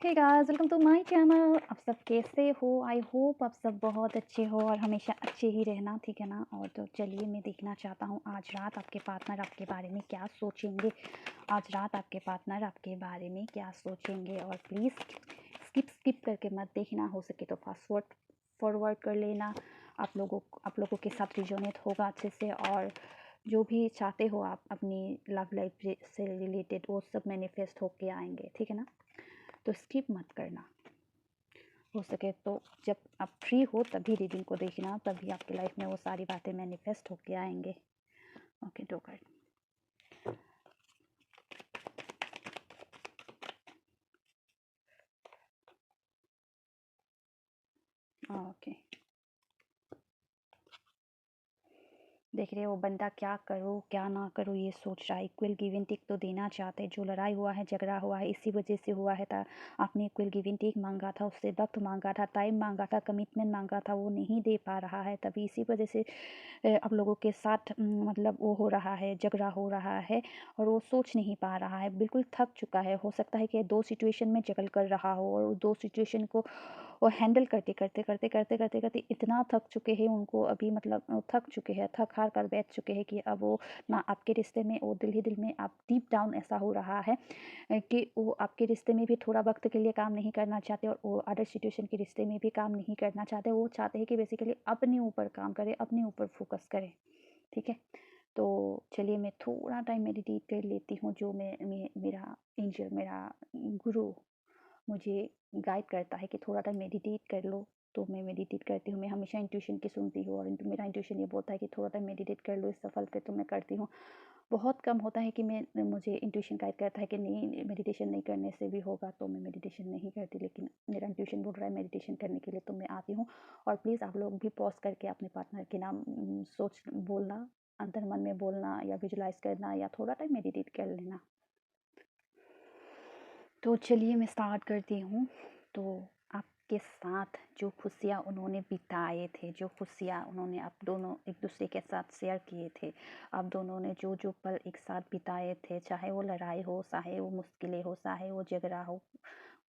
Hey guys, welcome to my channel. आप सब कैसे हो? आई होप आप सब बहुत अच्छे हो और हमेशा अच्छे ही रहना, ठीक है ना। और तो चलिए, मैं देखना चाहता हूँ आज रात आपके पार्टनर आपके बारे में क्या सोचेंगे। आज रात आपके पार्टनर आपके बारे में क्या सोचेंगे। और प्लीज़ स्किप करके मत देखना, हो सके तो फास्ट फॉरवर्ड कर लेना। आप लोगों के साथ रिजोनेट होगा अच्छे से। और जो भी चाहते हो आप अपनी लव लाइफ से रिलेटेड, वो सब मैनिफेस्ट होके आएंगे, ठीक है ना। तो स्किप मत करना। हो सके तो जब आप फ्री हो तभी रीडिंग को देखना, तभी आपकी लाइफ में वो सारी बातें मैनिफेस्ट होके आएंगे। ओके, दो कार्ड। ओके, देख रहे हो बंदा क्या करो क्या ना करो ये सोच रहा है। इक्वल गिव एंड टेक तो देना चाहते हैं। जो लड़ाई हुआ है, झगड़ा हुआ है, इसी वजह से हुआ है। आपने इक्वल गिव एंड टेक मांगा था, उससे वक्त मांगा था, टाइम मांगा था, कमिटमेंट मांगा था, वो नहीं दे पा रहा है। तभी इसी वजह से आप लोगों के साथ मतलब वो हो रहा है, झगड़ा हो रहा है। और वो सोच नहीं पा रहा है, बिल्कुल थक चुका है। हो सकता है कि दो सिचुएशन में जगल कर रहा हो और दो सिचुएशन को वो हैंडल करते इतना थक चुके हैं। उनको अभी मतलब थक चुके हैं, थक हार कर बैठ चुके हैं कि अब वो ना आपके रिश्ते में, वो दिल ही दिल में आप डीप डाउन ऐसा हो रहा है कि वो आपके रिश्ते में भी थोड़ा वक्त के लिए काम नहीं करना चाहते और वो अदर सिचुएशन के रिश्ते में भी काम नहीं करना चाहते। वो चाहते हैं कि बेसिकली अपने ऊपर काम करें, अपने ऊपर फोकस करें, ठीक है। तो चलिए, मैं थोड़ा टाइम मेडिटेट कर लेती हूँ। जो मेरा एंजल, मेरा गुरु मुझे गाइड करता है कि थोड़ा टाइम मेडिटेट कर लो, तो मैं मेडिटेट करती हूँ। मैं हमेशा इंट्यूशन की सुनती हूँ और मेरा इंट्यूशन ये बोलता है कि थोड़ा टाइम मेडिटेट कर लो। इस सफल पे तो मैं करती हूँ। बहुत कम होता है कि मुझे इंट्यूशन गाइड करता है कि नहीं, मेडिटेशन नहीं करने से भी होगा, तो मैं मेडिटेशन नहीं करती। लेकिन मेरा इंट्यूशन बोल रहा है मेडिटेशन करने के लिए, तो मैं आती हूँ। और प्लीज़ आप लोग भी पॉज करके अपने पार्टनर के नाम सोच बोलना, अंतर मन में बोलना या विजुलाइज करना या थोड़ा टाइम मेडिटेट कर लेना। तो चलिए, मैं स्टार्ट करती हूँ। तो आपके साथ जो खुशियाँ उन्होंने बिताए थे, जो खुशियाँ उन्होंने आप दोनों एक दूसरे के साथ शेयर किए थे, आप दोनों ने जो जो पल एक साथ बिताए थे, चाहे वो लड़ाई हो, चाहे वो मुश्किलें हो, चाहे वो झगड़ा हो,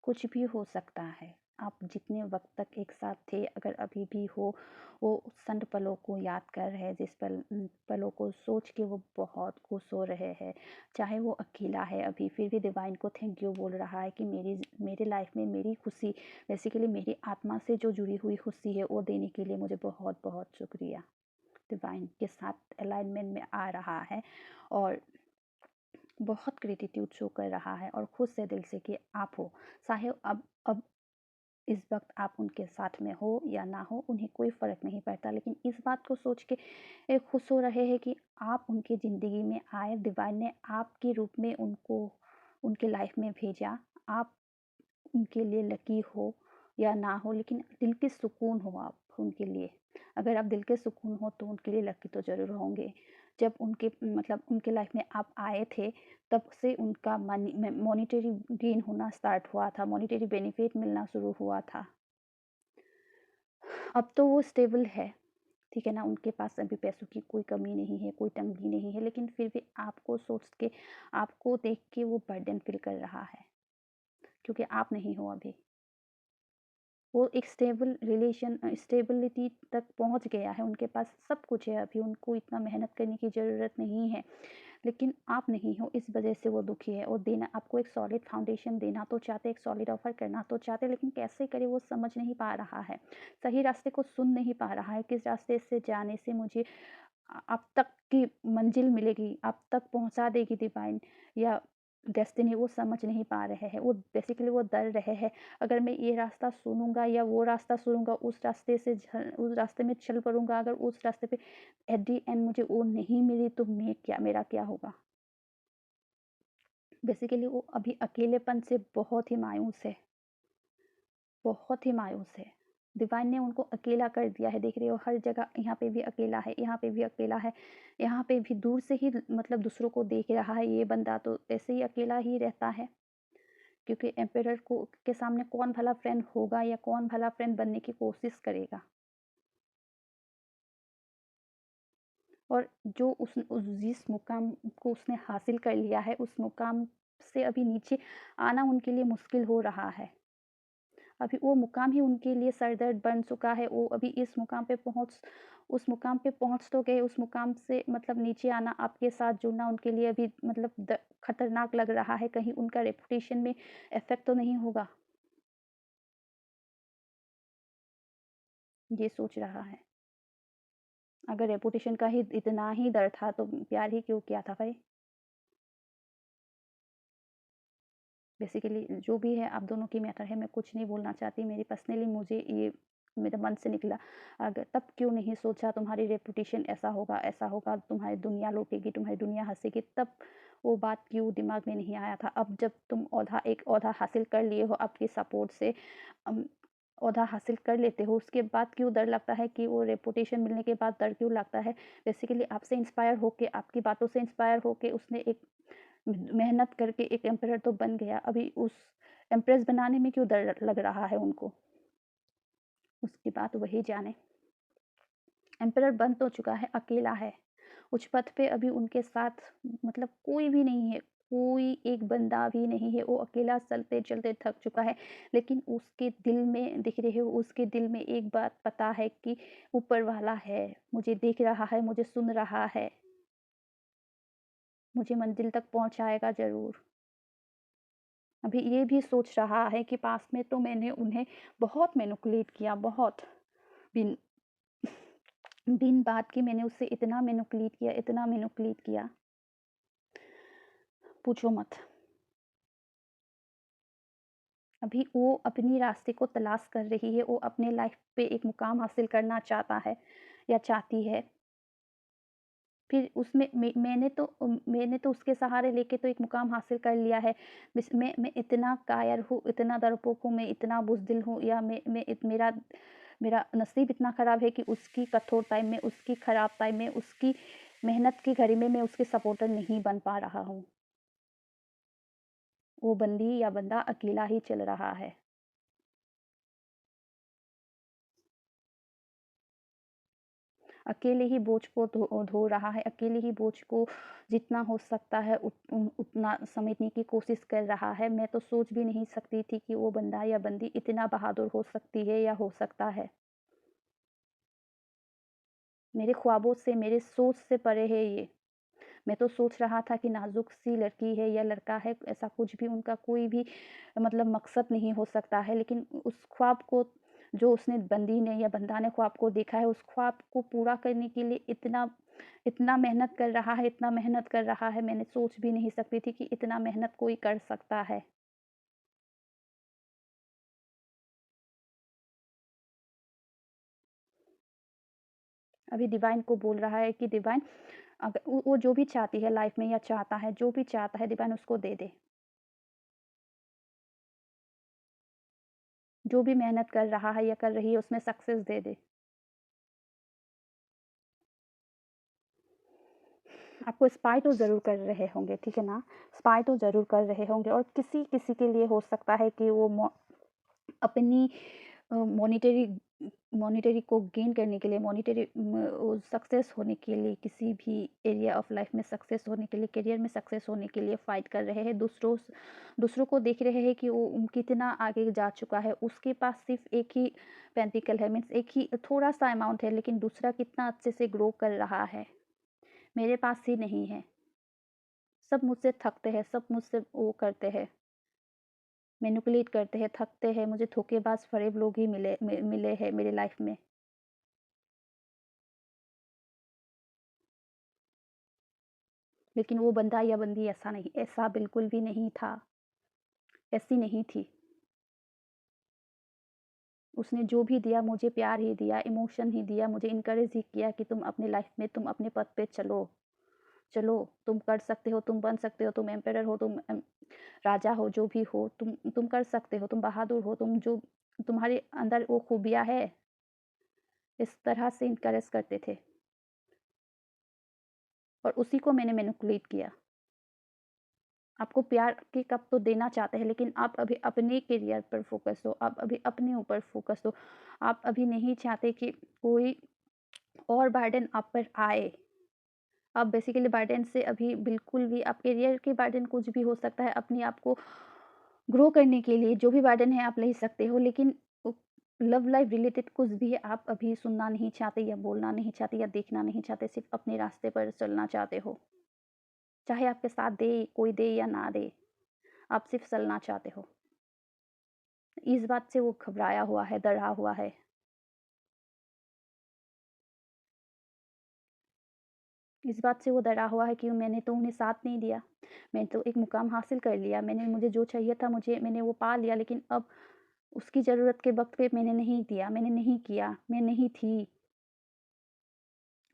कुछ भी हो सकता है। आप जितने वक्त तक एक साथ थे, अगर अभी भी हो, वो उस क्षण पलों को याद कर रहे हैं, जिस पलों को सोच के वो बहुत खुश हो रहे हैं। चाहे वो अकेला है अभी, फिर भी डिवाइन को थैंक यू बोल रहा है कि मेरे लाइफ में मेरी खुशी, बेसिकली मेरी आत्मा से जो जुड़ी हुई खुशी है, वो देने के लिए मुझे बहुत बहुत शुक्रिया। डिवाइन के साथ अलाइनमेंट में आ रहा है और बहुत ग्रेटिट्यूड शो कर रहा है और खुश से दिल से कि आप हो। चाहे अब इस वक्त आप उनके साथ में हो या ना हो, उन्हें कोई फ़र्क नहीं पड़ता। लेकिन इस बात को सोच के खुश हो रहे हैं कि आप उनकी ज़िंदगी में आए, डिवाइन ने आपके रूप में उनको उनके लाइफ में भेजा। आप उनके लिए लकी हो या ना हो, लेकिन दिल के सुकून हो आप उनके लिए। अगर आप दिल के सुकून हो तो उनके लिए लकी तो ज़रूर होंगे। जब उनके मतलब उनके लाइफ में आप आए थे, तब से उनका मॉनेटरी गेन होना स्टार्ट हुआ था, मॉनेटरी बेनिफिट मिलना शुरू हुआ था। अब तो वो स्टेबल है, ठीक है ना। उनके पास अभी पैसों की कोई कमी नहीं है, कोई तंगी नहीं है, लेकिन फिर भी आपको सोच के, आपको देख के वो बर्डन फील कर रहा है, क्योंकि आप नहीं हो अभी। वो एक स्टेबिलिटी तक पहुंच गया है, उनके पास सब कुछ है, अभी उनको इतना मेहनत करने की ज़रूरत नहीं है। लेकिन आप नहीं हो, इस वजह से वो दुखी है। और देना आपको एक सॉलिड फाउंडेशन देना तो चाहते, एक सॉलिड ऑफर करना तो चाहते, लेकिन कैसे करे वो समझ नहीं पा रहा है। सही रास्ते को सुन नहीं पा रहा है, किस रास्ते से जाने से मुझे आप तक की मंजिल मिलेगी, आप तक पहुंचा देगी डिवाइन या डेस्टिनी, वो समझ नहीं पा रहे हैं। वो बेसिकली वो डर रहे हैं, अगर मैं ये रास्ता सुनूंगा या वो रास्ता सुनूंगा, उस रास्ते में चल पड़ूंगा, अगर उस रास्ते पे एट दी एंड मुझे वो नहीं मिली तो मेरा क्या होगा। बेसिकली वो अभी अकेलेपन से बहुत ही मायूस है, बहुत ही मायूस है। डिवाइन ने उनको अकेला कर दिया है, देख रहे हो हर जगह, यहाँ पे भी अकेला है, यहाँ पे भी अकेला है, यहाँ पे भी दूर से ही मतलब दूसरों को देख रहा है। ये बंदा तो ऐसे ही अकेला ही रहता है, क्योंकि एम्परर को के सामने कौन भला फ्रेंड होगा या कौन भला फ्रेंड बनने की कोशिश करेगा। और जो जिस मुकाम को उसने हासिल कर लिया है, उस मुकाम से अभी नीचे आना उनके लिए मुश्किल हो रहा है। अभी वो मुकाम ही उनके लिए सरदर्द बन चुका है। वो अभी इस मुकाम पे पहुँच उस मुकाम पे पहुँच तो गए, उस मुकाम से मतलब नीचे आना, आपके साथ जुड़ना उनके लिए अभी मतलब खतरनाक लग रहा है। कहीं उनका रेपुटेशन में इफ़ेक्ट तो नहीं होगा? ये सोच रहा है। अगर रेपुटेशन का ही इतना ही डर था तो प्यार ही क्यों किया था भाई? बेसिकली जो भी है आप दोनों की मैटर है, मैं कुछ नहीं बोलना चाहती। मेरी पर्सनली मुझे ये मेरे मन से निकला। अगर तब क्यों नहीं सोचा तुम्हारी रेपुटेशन ऐसा होगा, तुम्हारी दुनिया लूटेगी, तुम्हारी दुनिया हँसेगी, तब वो बात क्यों दिमाग में नहीं आया था? अब जब तुम एक ओहदा हासिल कर लिए हो आपकी सपोर्ट से, अम, ओहदा हासिल कर लेते हो, उसके बाद क्यों डर लगता है कि वो रेपुटेशन मिलने के बाद डर क्यों लगता है? बेसिकली आपसे इंस्पायर होके, आपकी बातों से इंस्पायर होके उसने एक मेहनत करके एक एम्परर तो बन गया, अभी उस एम्प्रेस बनाने में क्यों डर लग रहा है उनको? उसकी बात वही जाने। एम्परर बन तो चुका है, अकेला है। उस पथ पे अभी उनके साथ मतलब कोई भी नहीं है, कोई एक बंदा भी नहीं है, वो अकेला चलते-चलते थक चुका है। लेकिन उसके दिल में दिख रहे हो, उसके दिल में एक बात पता है कि ऊपर वाला है, मुझे देख रहा है, मुझे सुन रहा है, मुझे मंज़िल तक पहुँचाएगा ज़रूर। अभी ये भी सोच रहा है कि पास्ट में तो मैंने उन्हें बहुत मैनिपुलेट किया, बहुत। बिन बिन बात के मैंने उससे इतना मैनिपुलेट किया, पूछो मत। अभी वो अपनी रास्ते को तलाश कर रही है, वो अपने लाइफ़ पे एक मुकाम हासिल करना चाहता है या चाहती है। फिर उसमें मैंने तो उसके सहारे लेके तो एक मुकाम हासिल कर लिया है। मैं इतना कायर हूँ, इतना डरपोक हूँ, मैं इतना बुज़दिल हूँ, या मैं इत मेरा मेरा नसीब इतना ख़राब है कि उसकी कठोर टाइम में, उसकी ख़राब टाइम में, उसकी मेहनत की घड़ी में मैं उसकी सपोर्टर नहीं बन पा रहा हूँ। वो बंदी या बंदा अकेला ही चल रहा है। अकेले ही बोझ को ढो रहा है, अकेले ही बोझ को जितना हो सकता है उतना समेटने की कोशिश कर रहा है। मैं तो सोच भी नहीं सकती थी कि वो बंदा या बंदी इतना बहादुर हो सकती है या हो सकता है। मेरे ख्वाबों से, मेरे सोच से परे है ये। मैं तो सोच रहा था कि नाज़ुक-सी लड़की है या लड़का है, ऐसा कुछ भी उनका कोई भी मतलब मकसद नहीं हो सकता है। लेकिन उस ख्वाब को जो उसने बंदी ने या बंदा ने ख्वाब को देखा है, उस ख्वाब को पूरा करने के लिए इतना इतना मेहनत कर रहा है, इतना मेहनत कर रहा है, मैंने सोच भी नहीं सकती थी कि इतना मेहनत कोई कर सकता है। अभी डिवाइन को बोल रहा है कि डिवाइन, अगर वो जो भी चाहती है लाइफ़ में या चाहता है, जो भी चाहता है डिवाइन उसको दे दे। जो भी मेहनत कर रहा है या कर रही है उसमें सक्सेस दे दे। आपको स्पाई तो ज़रूर कर रहे होंगे, ठीक है ना? स्पाई तो ज़रूर कर रहे होंगे, और किसी-किसी के लिए हो सकता है कि वो अपनी मॉनेटरी मॉनेटरी को गेन करने के लिए, सक्सेस होने के लिए, किसी भी एरिया ऑफ लाइफ में सक्सेस होने के लिए, करियर में सक्सेस होने के लिए फाइट कर रहे हैं। दूसरों को देख रहे हैं कि वो कितना आगे जा चुका है। उसके पास सिर्फ़ एक ही पेंटिकल है, मीन्स एक ही थोड़ा-सा अमाउंट है, लेकिन दूसरा कितना अच्छे से ग्रो कर रहा है। मेरे पास ही नहीं है। सब मुझसे थकते हैं, सब मुझसे वो करते हैं, मैनिपुलेट करते हैं, थकते हैं। मुझे धोखेबाज फ़रेब लोग ही मिले हैं मेरी लाइफ़ में। लेकिन वो बंदा या बंदी ऐसा बिल्कुल भी नहीं था, ऐसी नहीं थी। उसने जो भी दिया मुझे प्यार ही दिया, इमोशन ही दिया, मुझे इनकरेज ही किया कि तुम अपनी लाइफ़ में तुम अपने पथ पे चलो, चलो, तुम कर सकते हो, तुम बन सकते हो, तुम एम्परर हो, तुम राजा हो, जो भी हो, तुम कर सकते हो, तुम बहादुर हो, तुम्हारे अंदर वो खूबियाँ है, इस तरह से इनकरेज करते थे, और उसी को मैंने मैनिपुलेट किया। आपको प्यार के कप तो देना चाहते हैं, लेकिन आप अभी अपने करियर पर फ़ोकस हो, आप अभी अपने ऊपर फ़ोकस हो। आप अभी नहीं चाहते कि कोई और बर्डन आप पर आए। आप बेसिकली बर्डन से अभी बिल्कुल भी, आप करियर के बर्डन कुछ भी हो सकता है, अपने आप को ग्रो करने के लिए जो भी बर्डन है आप ले सकते हो, लेकिन लव लाइफ रिलेटेड कुछ भी आप अभी सुनना नहीं चाहते या बोलना नहीं चाहते या देखना नहीं चाहते, सिर्फ अपने रास्ते पर चलना चाहते हो। चाहे आपके साथ दे कोई दे या ना दे, आप सिर्फ चलना चाहते हो। इस बात से वो घबराया हुआ है, डरा हुआ है। इस बात से वो डरा हुआ है कि मैंने तो उन्हें साथ नहीं दिया। मैंने तो एक मुकाम हासिल कर लिया, मैंने मुझे जो चाहिए था मैंने वो पा लिया, लेकिन अब उसकी ज़रूरत के वक़्त पे मैंने नहीं दिया, मैंने नहीं किया, मैं नहीं थी।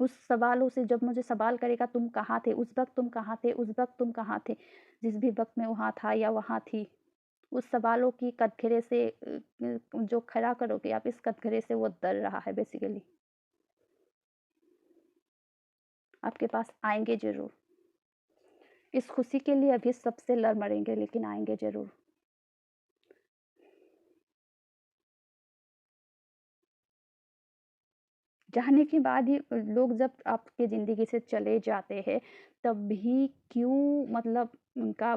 उस सवालों से जब मुझे सवाल करेगा तुम कहाँ थे? उस वक़्त तुम कहाँ थे? उस वक़्त तुम कहाँ थे? जिस भी वक़्त मैं वहाँ था या वहाँ थी, उस सवालों की कटघरे से जो खड़ा करोगे आप, इस कटघरे से वो डर रहा है बेसिकली। आपके पास आएँगे ज़रूर। इस खुशी के लिए अभी सबसे लड़ मरेंगे, लेकिन आएँगे ज़रूर। जाने के बाद ही लोग जब आपकी ज़िंदगी से चले जाते हैं, तब भी क्यों मतलब उनका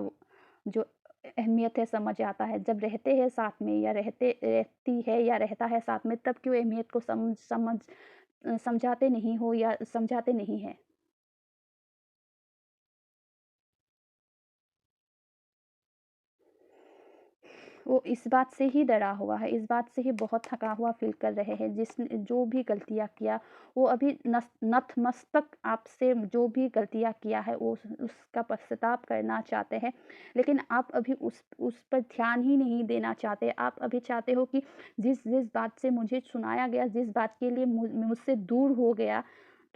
जो अहमियत है समझ आता है। जब रहते हैं साथ में या रहती है या रहता है साथ में, तब क्यों अहमियत को समझाते नहीं हो या समझाते नहीं हैं। वो इस बात से ही डरा हुआ है, इस बात से ही बहुत थका हुआ फ़ील कर रहे हैं, जिसने जो भी गलतियाँ किया, वो अभी नतमस्तक आपसे जो भी गलतियाँ किया है, वो उसका पश्चाताप करना चाहते हैं। लेकिन आप अभी उस पर ध्यान ही नहीं देना चाहते। आप अभी चाहते हो कि जिस बात से मुझे सुनाया गया, जिस बात के लिए मुझसे दूर हो गया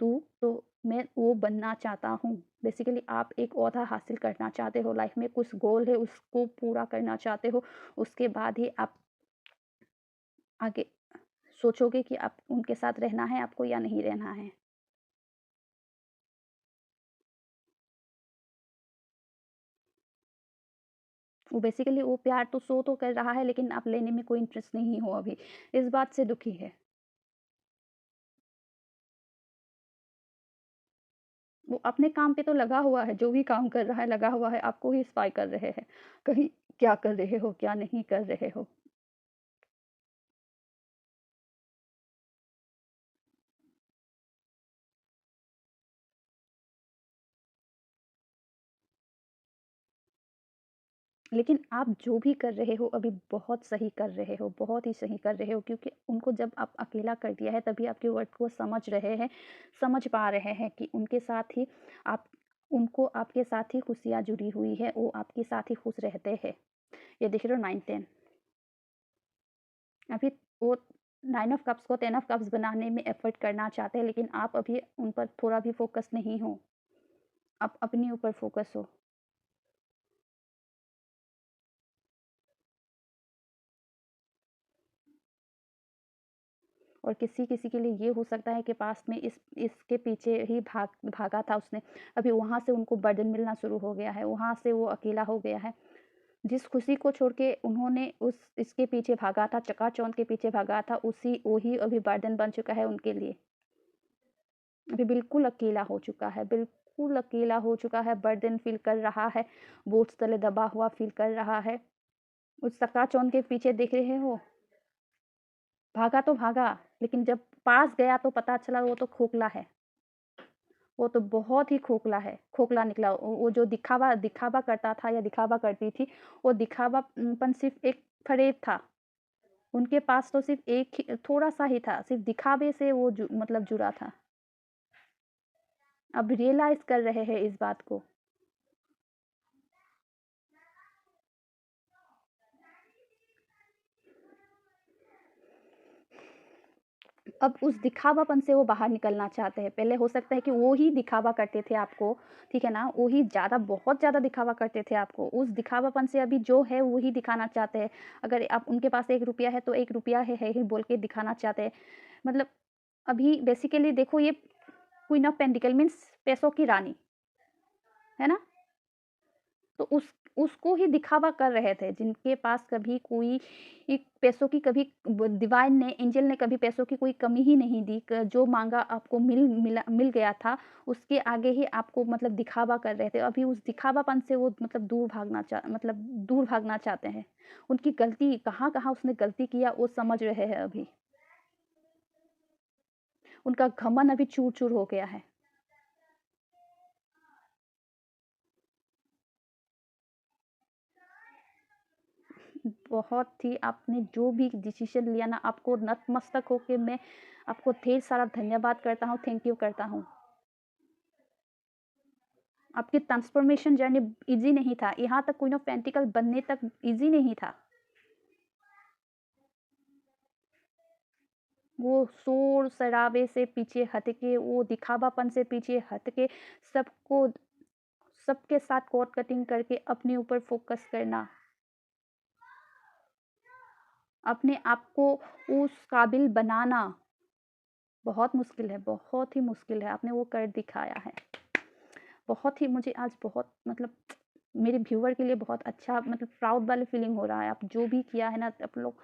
तू, तो मैं वो बनना चाहता हूँ। बेसिकली आप एक ओहदा हासिल करना चाहते हो लाइफ में, कुछ गोल है उसको पूरा करना चाहते हो। उसके बाद ही आप आगे सोचोगे कि आप उनके साथ रहना है आपको या नहीं रहना है। वो बेसिकली वो प्यार तो शो तो कर रहा है, लेकिन आप लेने में कोई इंटरेस्ट नहीं हो अभी। इस बात से दुखी है। वो अपने काम पे तो लगा हुआ है, जो भी काम कर रहा है लगा हुआ है, आपको ही स्पाई कर रहे हैं। कहीं क्या कर रहे हो, क्या नहीं कर रहे हो। लेकिन आप जो भी कर रहे हो अभी बहुत सही कर रहे हो, बहुत ही सही कर रहे हो, क्योंकि उनको जब आप अकेला कर दिया है तभी आपके वर्ड को समझ रहे हैं, समझ पा रहे हैं कि उनके साथ ही आप उनको आपके साथ ही खुशियाँ जुड़ी हुई है, वो आपके साथ ही खुश रहते हैं। ये देख रहे हो 9-10 अभी वो 9 ऑफ कप्स को 10 ऑफ कप्स बनाने में एफर्ट करना चाहते हैं, लेकिन आप अभी उन पर थोड़ा भी फ़ोकस नहीं हो, आप अपने ऊपर फ़ोकस हो। और किसी-किसी के लिए ये हो सकता है कि पास्ट में इसके पीछे ही भागा था उसने। अभी वहाँ से उनको बर्डन मिलना शुरू हो गया है, वहाँ से वो अकेला हो गया है। जिस खुशी को छोड़ के उन्होंने उस इसके पीछे भागा था, चकाचौंध के पीछे भागा था, वही अभी बर्डन बन चुका है उनके लिए। अभी बिल्कुल अकेला हो चुका है, बिल्कुल अकेला हो चुका है, बर्डन फ़ील कर रहा है, बोझ तले दबा हुआ फ़ील कर रहा है। उस चकाचौंध के पीछे देख रहे हो, भागा तो भागा, लेकिन जब पास गया तो पता चला वो तो खोखला है। वो तो बहुत ही खोखला है, खोखला निकला। वो जो दिखावा दिखावा करता था या दिखावा करती थी, वो दिखावापन सिर्फ़ एक फ़रेब था। उनके पास तो सिर्फ़ एक ही थोड़ा-सा ही था, सिर्फ़ दिखावे से वो मतलब जुड़ा था। अब रियलाइज़ कर रहे हैं इस बात को। अब उस दिखावापन से वो बाहर निकलना चाहते हैं। पहले हो सकता है कि वो ही दिखावा करते थे आपको, ठीक है ना? वो ही ज़्यादा बहुत ज़्यादा दिखावा करते थे आपको। उस दिखावापन से अभी जो है वो ही दिखाना चाहते हैं। अगर आप उनके पास ₹1 है तो ₹1 है ही बोल के दिखाना चाहते हैं। मतलब अभी बेसिकली देखो ये क्वीन ऑफ पेंटिकल मीन्स पैसों की रानी, है ना? तो उसको ही दिखावा कर रहे थे, जिनके पास कभी कोई एक पैसों की कभी डिवाइन ने, एंजल ने कभी पैसों की कोई कमी ही नहीं दी। जो मांगा आपको मिल गया था, उसके आगे ही आपको मतलब दिखावा कर रहे थे। अभी उस दिखावापन से वो मतलब दूर भागना चाहते हैं। उनकी गलती कहाँ कहाँ उसने गलती किया वो समझ रहे हैं अभी। उनका घमंड अभी चूर चूर हो गया है। बहुत ही आपने जो भी डिसीजन लिया ना, आपको नतमस्तक होके मैं आपको ढेर सारा धन्यवाद करता हूँ, थैंक यू करता हूँ। आपकी ट्रांसफॉर्मेशन जर्नी ईज़ी नहीं था, यहाँ तक क्वीन ऑफ पेंटिकल बनने तक ईज़ी नहीं था। वो शोर-शराबे से पीछे हट के, वो दिखावापन से पीछे हट के, सबको सबके साथ कॉर्ड कटिंग करके अपने ऊपर फ़ोकस करना। अपने आप को उस काबिल बनाना बहुत मुश्किल है, बहुत ही मुश्किल है। आपने वो कर दिखाया है। बहुत ही मुझे आज बहुत मतलब मेरे व्यूअर के लिए बहुत अच्छा मतलब प्राउड वाली फीलिंग हो रहा है। आप जो भी किया है ना आप लोग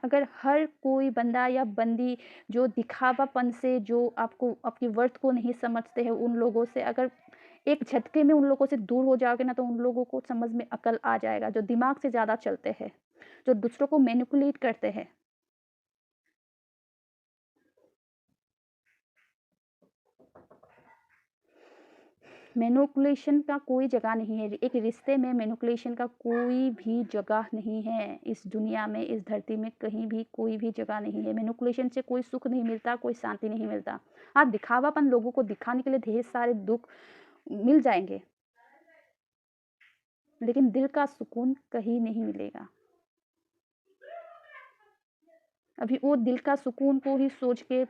अगर हर कोई बंदा या बंदी जो दिखावापन से जो आपको आपकी वर्थ को नहीं समझते हैं उन लोगों से अगर एक झटके में उन लोगों से दूर हो जाओगे ना तो उन लोगों को समझ में अकल आ जाएगा जो दिमाग से ज़्यादा चलते हैं, जो दूसरों को मैनिपुलेट करते हैं। मैनिपुलेशन का कोई जगह नहीं है। एक रिश्ते में मैनिपुलेशन का कोई भी जगह नहीं है। इस दुनिया में, इस धरती में कहीं भी कोई भी जगह नहीं है। मैनिपुलेशन से कोई सुख नहीं मिलता, कोई शांति नहीं मिलता। हाँ, दिखावापन लोगों को दिखाने के लिए ढेर सारे दुःख मिल जाएँगे, लेकिन दिल का सुकून कहीं नहीं मिलेगा। अभी वो दिल का सुकून को ही सोच के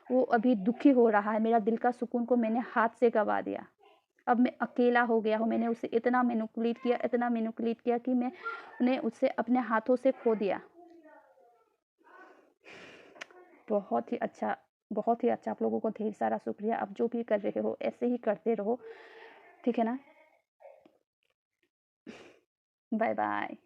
वो अभी दुखी हो रहा है, मेरा दिल का सुकून को मैंने हाथ से गँवा दिया। अब मैं अकेला हो गया हूँ, मैंने उसे इतना मैनिपुलेट किया कि मैंने उसे अपने हाथों से खो दिया। बहुत ही अच्छा, बहुत ही अच्छा। आप लोगों को ढेर सारा शुक्रिया। आप जो भी कर रहे हो, ऐसे ही करते रहो, ठीक है ना? Bye bye.